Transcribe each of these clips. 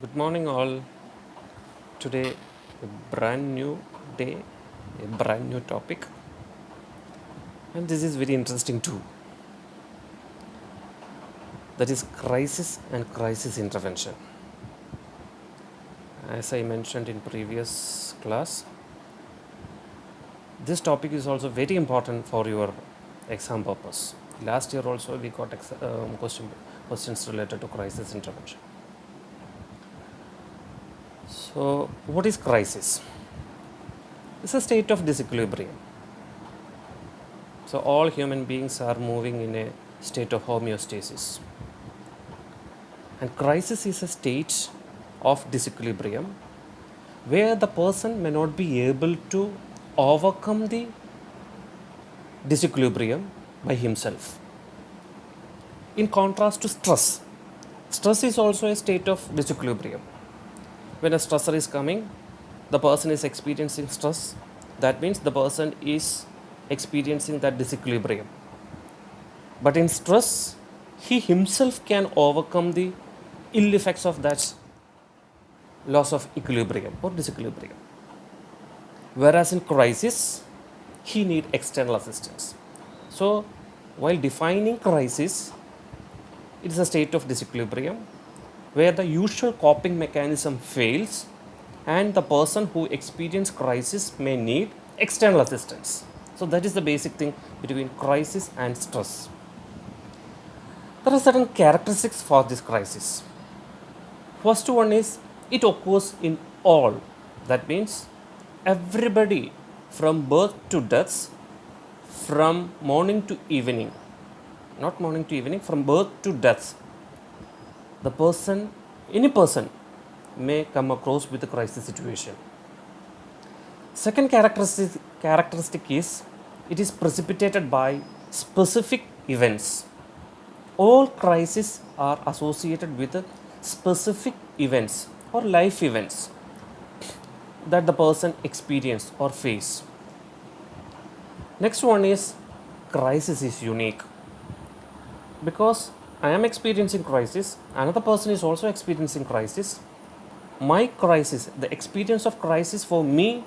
Good morning, all. Today, a brand new day, a brand new topic, and this is very interesting too. That is crisis and crisis intervention. As I mentioned in previous class, this topic is also very important for your exam purpose. Last year also we got questions related to crisis intervention. So, what is crisis? It's a state of disequilibrium. So, all human beings are moving in a state of homeostasis. And crisis is a state of disequilibrium where the person may not be able to overcome the disequilibrium by himself. In contrast to stress, stress is also a state of disequilibrium. When a stressor is coming, the person is experiencing stress. That means the person is experiencing that disequilibrium. But in stress, he himself can overcome the ill effects of that loss of equilibrium or disequilibrium. Whereas in crisis, he need external assistance. So, while defining crisis, it is a state of disequilibrium where the usual coping mechanism fails and the person who experiences crisis may need external assistance. So, that is the basic thing between crisis and stress. There are certain characteristics for this crisis. First one is it occurs in all. That means everybody from birth to death, from morning to evening, not morning to evening, from birth to death, the person, any person may come across with a crisis situation. Second characteristic is it is precipitated by specific events. All crises are associated with specific events or life events that the person experience or face. Next one is crisis is unique because I am experiencing crisis, another person is also experiencing crisis. My crisis, the experience of crisis for me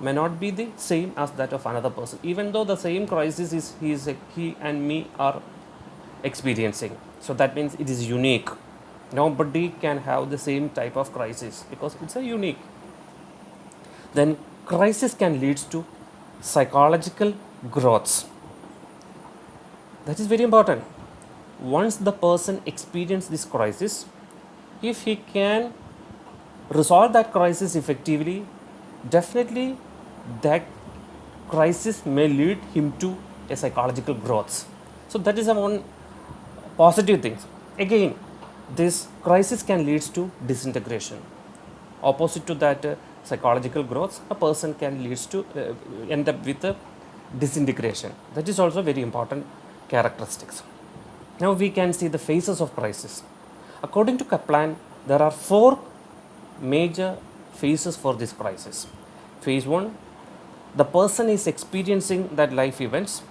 may not be the same as that of another person, even though the same crisis is he and me are experiencing. So that means it is unique. Nobody can have the same type of crisis because it's a unique. Then crisis can lead to psychological growths. That is very important. Once the person experiences this crisis, if he can resolve that crisis effectively, definitely that crisis may lead him to a psychological growth. So that is one positive thing. Again, this crisis can lead to disintegration. Opposite to that psychological growth, a person can lead to end up with disintegration. That is also very important characteristics. Now we can see the phases of crisis. According to Kaplan, there are 4 major phases for this crisis. Phase 1, the person is experiencing that life events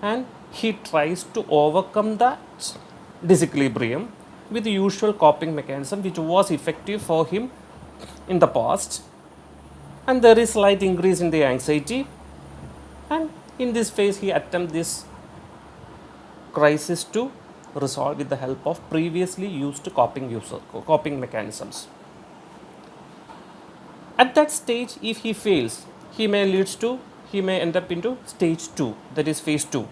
and he tries to overcome that disequilibrium with the usual coping mechanism which was effective for him in the past, and there is slight increase in the anxiety, and in this phase he attempts this crisis to resolve with the help of previously used coping mechanisms. At that stage, if he fails, he may end up into stage 2, that is phase 2.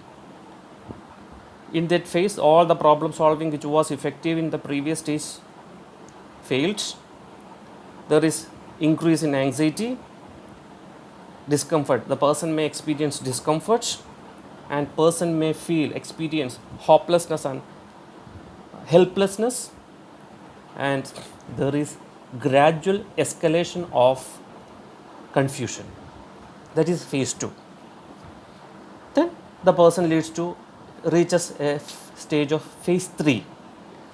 In that phase, all the problem solving which was effective in the previous stage failed. There is increase in anxiety, discomfort. The person may experience discomfort and person may experience hopelessness and helplessness, and there is gradual escalation of confusion. That is phase 2. Then the person reaches a stage of phase 3.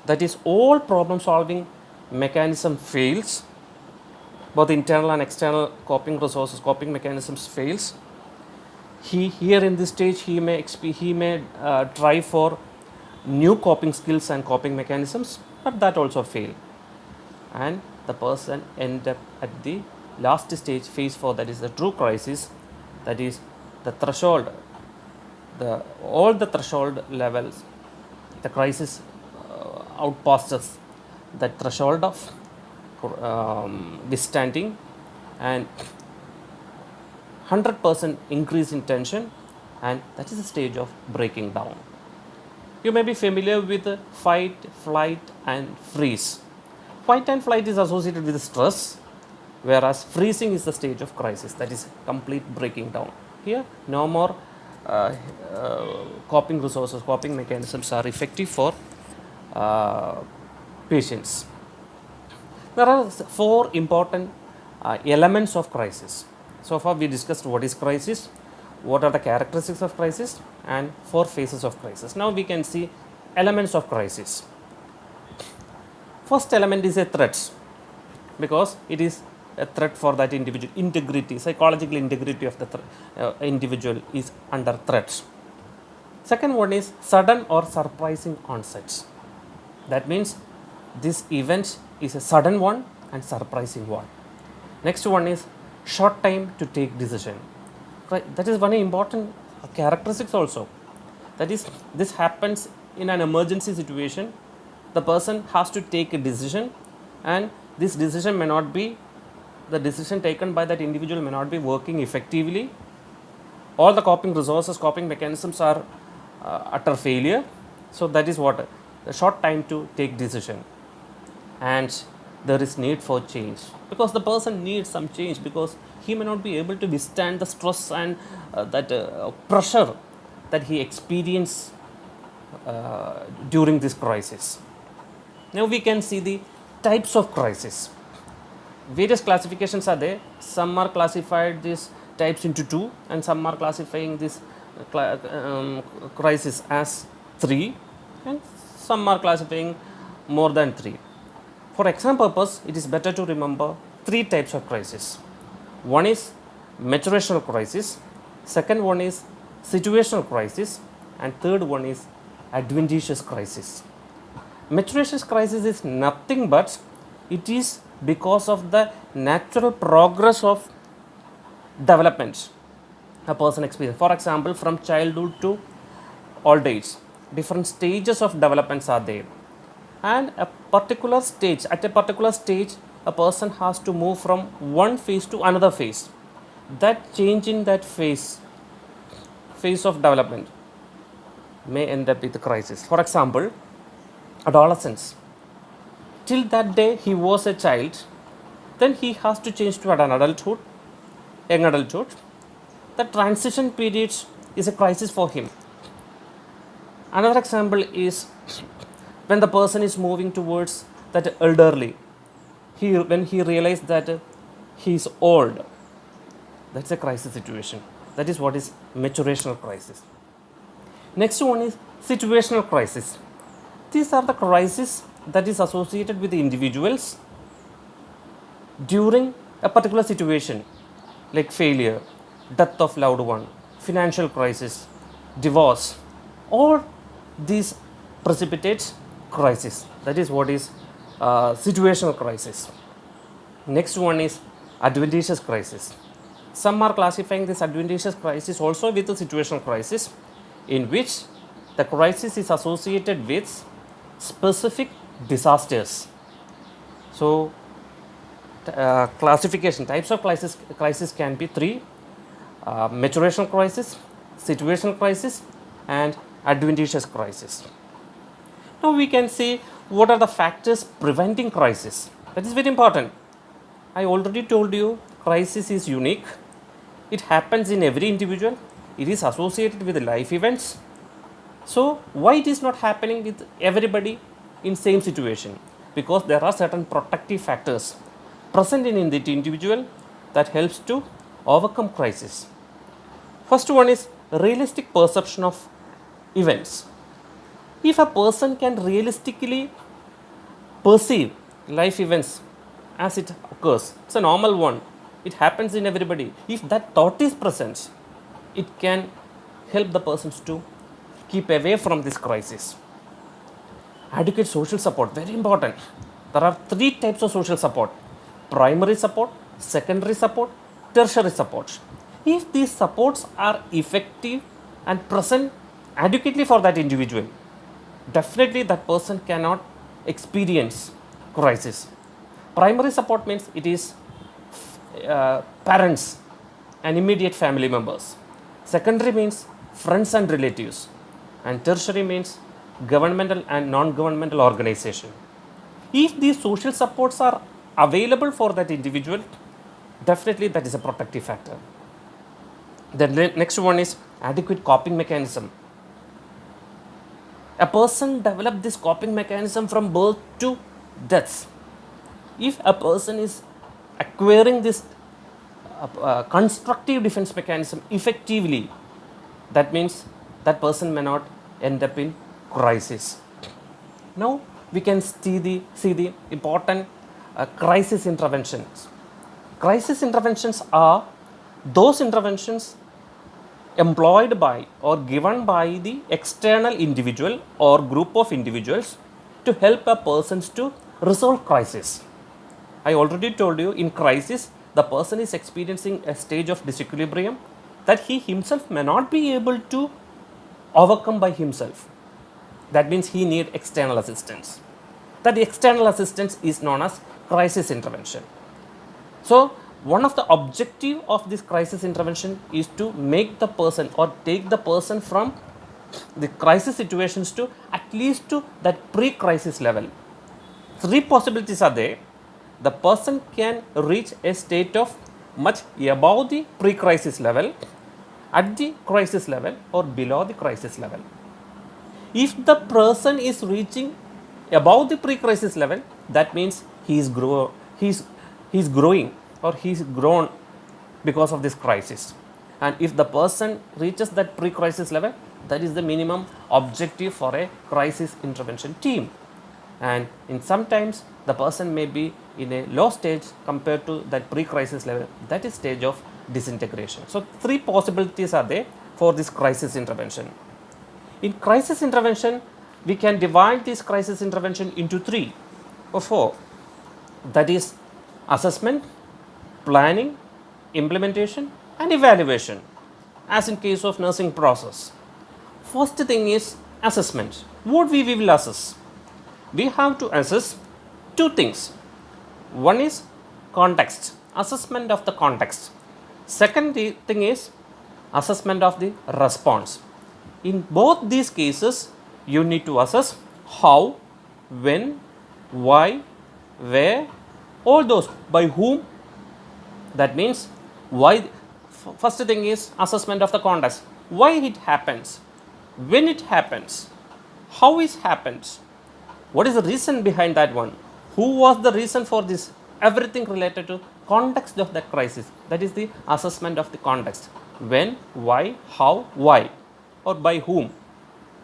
That is all problem solving mechanism fails, both internal and external coping mechanisms fails. Here in this stage he may try for new coping skills and coping mechanisms, but that also fail. and the person end up at the last stage phase 4, that is the true crisis, that is the threshold, the all the threshold levels, the crisis outpasses that threshold of withstanding, and 100% increase in tension, and that is the stage of breaking down. You may be familiar with fight, flight, and freeze. Fight and flight is associated with stress, whereas freezing is the stage of crisis, that is complete breaking down. Here, no more coping resources, coping mechanisms are effective for uh, patients. There are four important elements of crisis. So far, we discussed what is crisis, what are the characteristics of crisis, and four phases of crisis. Now, we can see elements of crisis. First element is a threat, because it is a threat for that individual integrity, psychological integrity of the individual is under threat. Second one is sudden or surprising onset. That means this event is a sudden one and surprising one. Next one is short time to take decision. Right? That is one important characteristics also. That is, this happens in an emergency situation. The person has to take a decision, and this decision may not be, the decision taken by that individual may not be working effectively. All the coping resources, coping mechanisms are utter failure. So that is what the short time to take decision, and there is need for change, because the person needs some change, because he may not be able to withstand the stress and that pressure that he experienced during this crisis. Now we can see the types of crisis. Various classifications are there. Some are classified these types into two, and some are classifying this crisis as three, and some are classifying more than three. For exam purpose, it is better to remember three types of crisis. One is maturational crisis, second one is situational crisis, and third one is adventitious crisis. Maturation crisis is nothing but it is because of the natural progress of development a person experiences. For example, from childhood to old age, different stages of developments are there, and a particular stage, at a particular stage, a person has to move from one phase to another phase. That change in that phase of development may end up with a crisis. For example, adolescence. Till that day he was a child, then he has to change to an adulthood, young adulthood. The transition period is a crisis for him. Another example is when the person is moving towards that elderly, when he realizes that he is old, that's a crisis situation. That is what is maturational crisis. Next one is situational crisis. These are the crises that is associated with the individuals during a particular situation, like failure, death of loved one, financial crisis, divorce. All these precipitate crisis. That is what is situational crisis. Next one is adventitious crisis. Some are classifying this adventitious crisis also with the situational crisis, in which the crisis is associated with specific disasters. So, classification types of crisis can be three: maturational crisis, situational crisis, and adventitious crisis. Now we can see what are the factors preventing crisis. That is very important. I already told you crisis is unique. It happens in every individual. It is associated with life events. So why it is not happening with everybody in same situation? Because there are certain protective factors present in the individual that helps to overcome crisis. First one is realistic perception of events. If a person can realistically perceive life events as it occurs, it's a normal one, it happens in everybody. If that thought is present, it can help the persons to keep away from this crisis. Adequate social support, very important. There are three types of social support: primary support, secondary support, tertiary support. If these supports are effective and present adequately for that individual, definitely that person cannot experience crisis. Primary support means it is parents and immediate family members. Secondary means friends and relatives. And tertiary means governmental and non-governmental organization. If these social supports are available for that individual, definitely that is a protective factor. The next one is adequate coping mechanism. A person develops this coping mechanism from birth to death. If a person is acquiring this constructive defense mechanism effectively, that means that person may not end up in crisis. Now we can see the important crisis interventions. Crisis interventions are those interventions employed by or given by the external individual or group of individuals to help a person to resolve crisis. I already told you, in crisis the person is experiencing a stage of disequilibrium that he himself may not be able to overcome by himself. That means he needs external assistance. That external assistance is known as crisis intervention. So one of the objective of this crisis intervention is to make the person or take the person from the crisis situations to at least to that pre-crisis level. Three possibilities are there. The person can reach a state of much above the pre-crisis level, at the crisis level, or below the crisis level. If the person is reaching above the pre-crisis level, that means he is growing or he is grown because of this crisis. And if the person reaches that pre-crisis level, that is the minimum objective for a crisis intervention team. And in sometimes the person may be in a low stage compared to that pre-crisis level, that is stage of disintegration. So three possibilities are there for this crisis intervention. In crisis intervention, we can divide this crisis intervention into three or four. That is assessment, planning, implementation and evaluation, as in case of nursing process. First thing is assessment. What we will assess? We have to assess two things. One is context, assessment of the context. Second thing is assessment of the response. In both these cases, you need to assess how, when, why, where, all those, by whom. That means why. First thing is assessment of the context. Why it happens, when it happens, how it happens, what is the reason behind that one, who was the reason for this, everything related to context of the crisis. That is the assessment of the context. When, why, how, why, or by whom.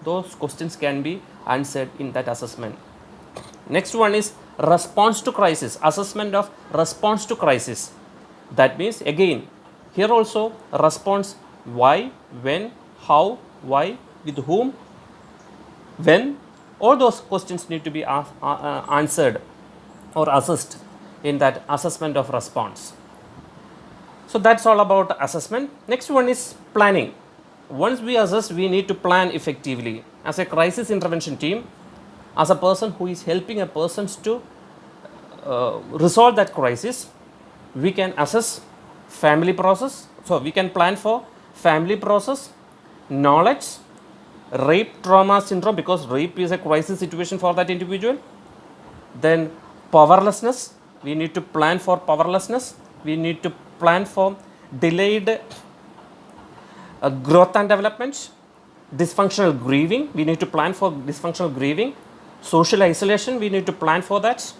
Those questions can be answered in that assessment. Next one is response to crisis, assessment of response to crisis. That means again here also response, why, when, how, why, with whom, when, all those questions need to be answered or assessed in that assessment of response. So that's all about assessment. Next one is planning. Once we assess, we need to plan effectively. As a crisis intervention team, as a person who is helping a person to resolve that crisis, we can assess family process. So we can plan for family process, knowledge, rape trauma syndrome, because rape is a crisis situation for that individual. Then powerlessness, we need to plan for powerlessness. We need to plan for delayed growth and development. Dysfunctional grieving, we need to plan for dysfunctional grieving. Social isolation, we need to plan for that.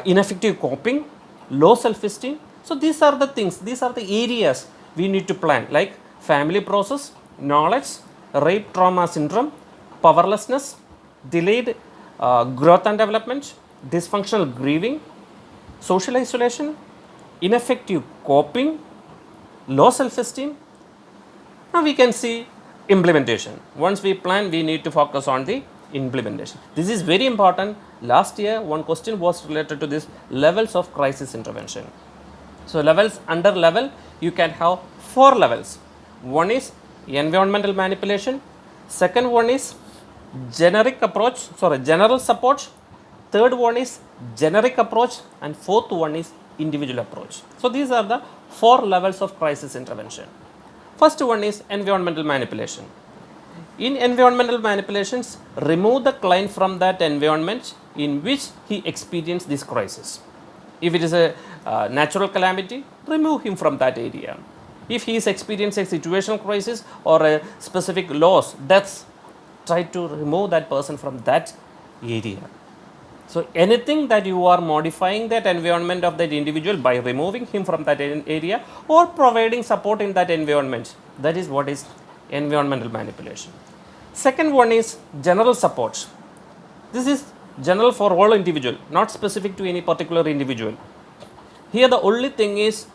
Ineffective coping, low self-esteem. So these are the things, these are the areas we need to plan, like family process, knowledge, rape trauma syndrome, powerlessness, delayed growth and development, dysfunctional grieving, social isolation, ineffective coping, low self-esteem. Now we can see implementation. Once we plan, we need to focus on the implementation. This is very important. Last year, one question was related to this levels of crisis intervention. So, levels, under level, you can have 4 levels. One is environmental manipulation, second one is general support, third one is generic approach, and fourth one is individual approach. So, these are the 4 levels of crisis intervention. First one is environmental manipulation. In environmental manipulations, remove the client from that environment in which he experienced this crisis. If it is a natural calamity, remove him from that area. If he is experiencing a situational crisis or a specific loss, deaths, try to remove that person from that area. So, anything that you are modifying that environment of that individual by removing him from that area or providing support in that environment, that is what is environmental manipulation. Second one is general support. This is general for all individual, not specific to any particular individual. Here the only thing is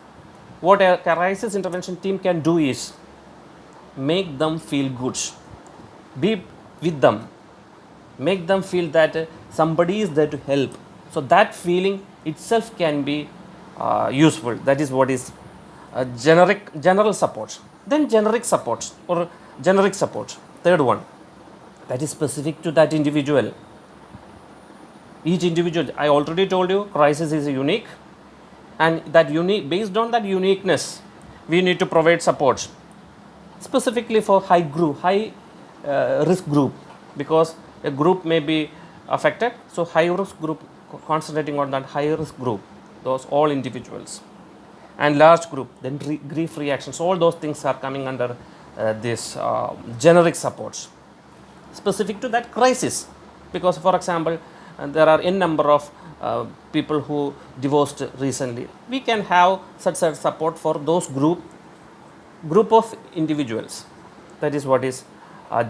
what a crisis intervention team can do is make them feel good, be with them, make them feel that somebody is there to help. So that feeling itself can be useful. That is what is general support. Then generic support or generic support. Third one, that is specific to that individual. Each individual, I already told you, crisis is unique, and that based on that uniqueness, we need to provide support specifically for high risk group, because a group may be affected. So, high risk group, concentrating on that high risk group, those all individuals, and large group, then grief reactions, all those things are coming under this generic supports specific to that crisis. Because for example, there are n number of people who divorced recently. We can have such support for those group of individuals. That is what is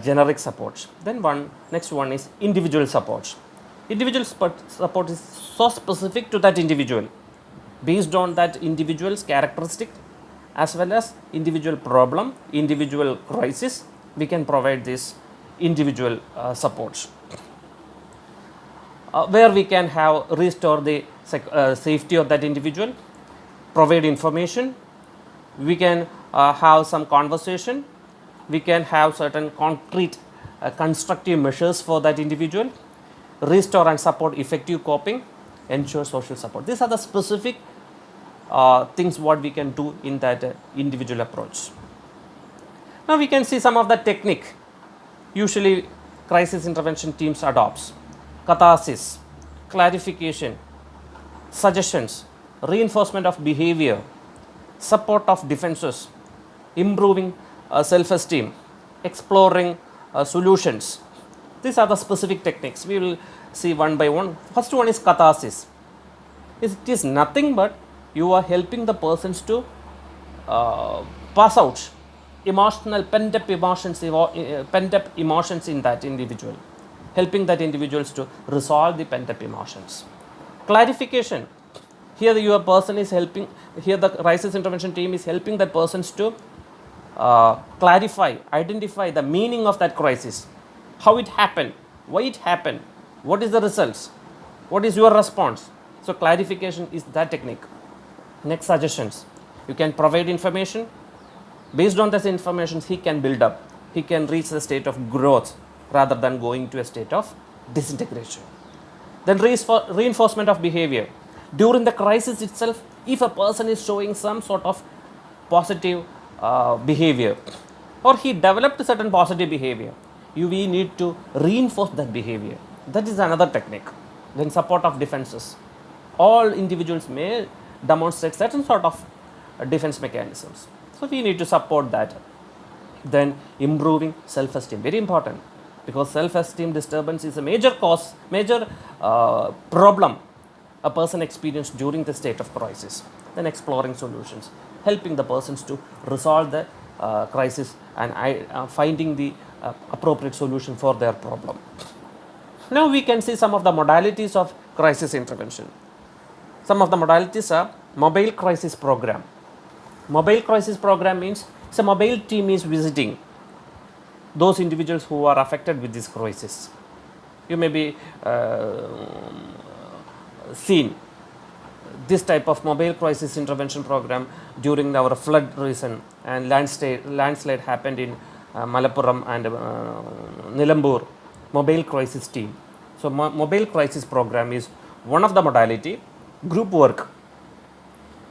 generic support. Then next one is individual support. Individual support is so specific to that individual, based on that individual's characteristic as well as individual problem, individual crisis. We can provide this individual support. Where we can have restore the safety of that individual, provide information, we can have some conversation, we can have certain concrete constructive measures for that individual, restore and support effective coping, ensure social support. These are the specific things what we can do in that individual approach. Now we can see some of the technique usually crisis intervention teams adopts: catharsis, clarification, suggestions, reinforcement of behavior, support of defenses, improving self-esteem, exploring solutions. These are the specific techniques. We will see one by one. First one is catharsis. It is nothing but you are helping the persons to pass out emotional pent-up emotions in that individual, helping that individuals to resolve the pent-up emotions. Clarification. Here your person is helping, here the crisis intervention team is helping that persons to clarify, identify the meaning of that crisis, how it happened, why it happened, what is the results, what is your response. So clarification is that technique. Next, suggestions. You can provide information. Based on this information, he can build up, he can reach the state of growth rather than going to a state of disintegration. Then reinforcement of behavior. During the crisis itself, if a person is showing some sort of positive behavior, or he developed certain positive behavior, we need to reinforce that behavior. That is another technique. Then support of defenses. All individuals may demonstrate certain sort of defense mechanisms. So we need to support that. Then improving self-esteem, very important, because self-esteem disturbance is a major problem a person experienced during the state of crisis. Then exploring solutions, helping the persons to resolve the crisis and finding the appropriate solution for their problem. Now we can see some of the modalities of crisis intervention. Some of the modalities are mobile crisis program. Mobile crisis program means it's a mobile team is visiting those individuals who are affected with this crisis. You may be seen this type of mobile crisis intervention program during our flood season, and landslide happened in Malappuram and Nilambur. Mobile crisis team. So mobile crisis program is one of the modality. Group work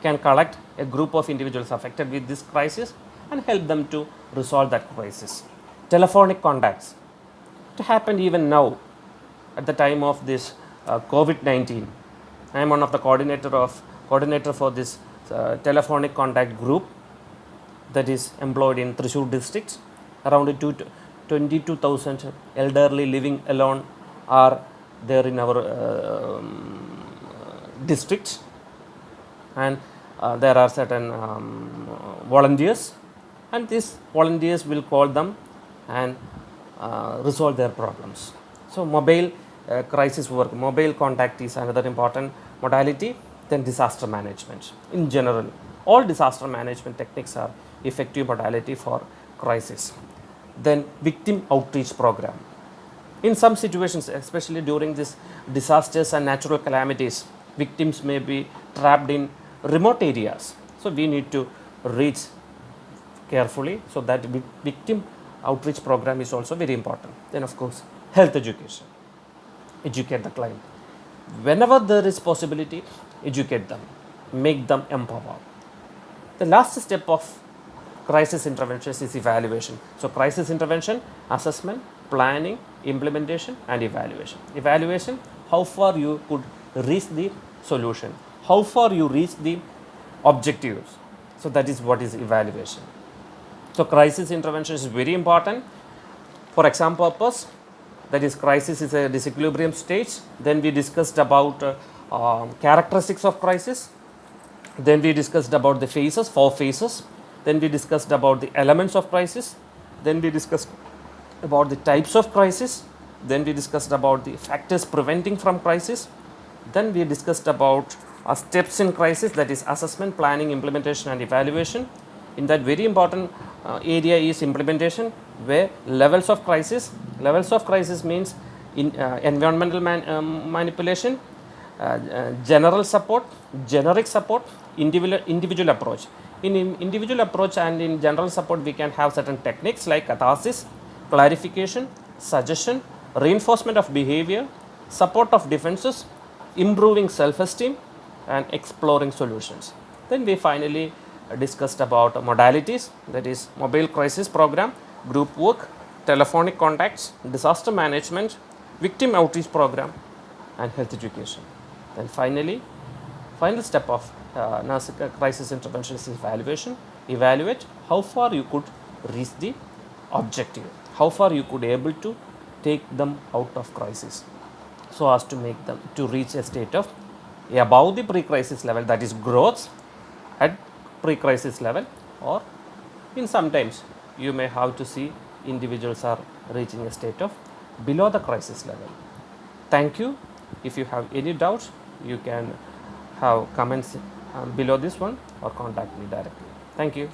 can collect a group of individuals affected with this crisis and help them to resolve that crisis. Telephonic contacts. It happened even now at the time of this COVID-19. I am one of the coordinator for this telephonic contact group that is employed in Thrissur district. Around 22,000 elderly living alone are there in our district, and there are certain volunteers, and these volunteers will call them and resolve their problems. So mobile crisis work, mobile contact is another important modality. Then disaster management. In general, all disaster management techniques are effective modality for crisis. Then victim outreach program. In some situations, especially during these disasters and natural calamities, victims may be trapped in remote areas. So we need to reach carefully. So that victim outreach program is also very important. Then of course, health education. Educate the client. Whenever there is possibility, educate them, make them empowered. The last step of crisis intervention is evaluation. So crisis intervention, assessment, planning, implementation and evaluation. Evaluation, how far you could reach the solution, how far you reach the objectives. So that is what is evaluation. So crisis intervention is very important. For exam purpose, that is crisis is a disequilibrium stage. Then we discussed about characteristics of crisis. Then we discussed about the phases, 4 phases. Then we discussed about the elements of crisis. Then we discussed about the types of crisis. Then we discussed about the factors preventing from crisis. Then we discussed about steps in crisis, that is assessment, planning, implementation and evaluation. In that very important area is implementation, where levels of crisis means in environmental manipulation, general support, generic support, individual approach. In individual approach and in general support, we can have certain techniques like catharsis, clarification, suggestion, reinforcement of behavior, support of defenses, improving self-esteem and exploring solutions. Then we finally discussed about modalities, that is mobile crisis program, group work, telephonic contacts, disaster management, victim outreach program and health education. Then finally, final step of crisis intervention is evaluation. Evaluate how far you could reach the objective, how far you could able to take them out of crisis, so as to make them to reach a state of above the pre-crisis level, that is growth at pre-crisis level, or in sometimes you may have to see individuals are reaching a state of below the crisis level. Thank you. If you have any doubts, you can have comments below this one or contact me directly. Thank you.